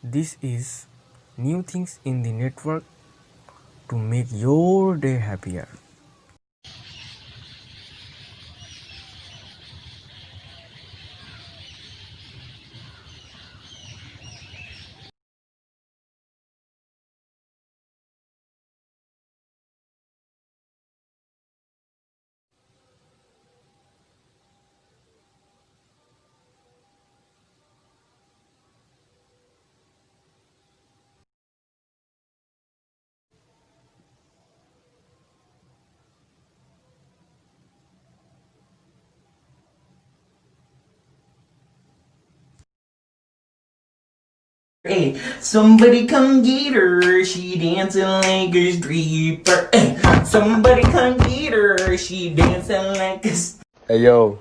This is new things in the network to make your day happier. Hey, somebody come get her, she dancing like a stripper. Hey, somebody come get her, she dancing like a... Hey yo,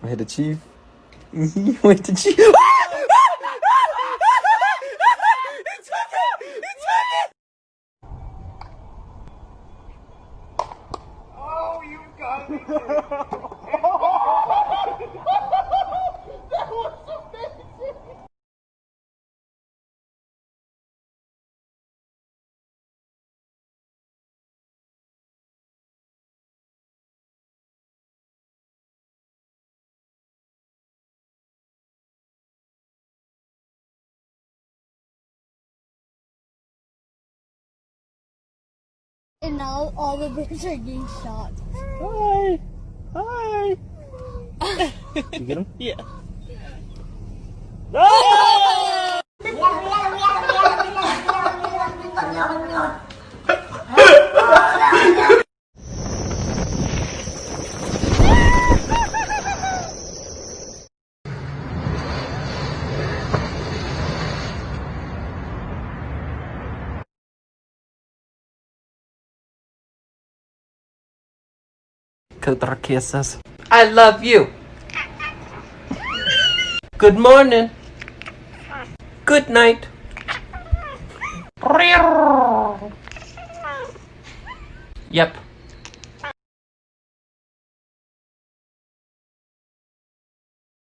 I hit the chief. He went to chief. Oh, you got me! That was amazing! And now all the birds are getting shot. Hi! Hi! You get him? Yeah. Kisses. I love you. Good morning. Good night. Yep.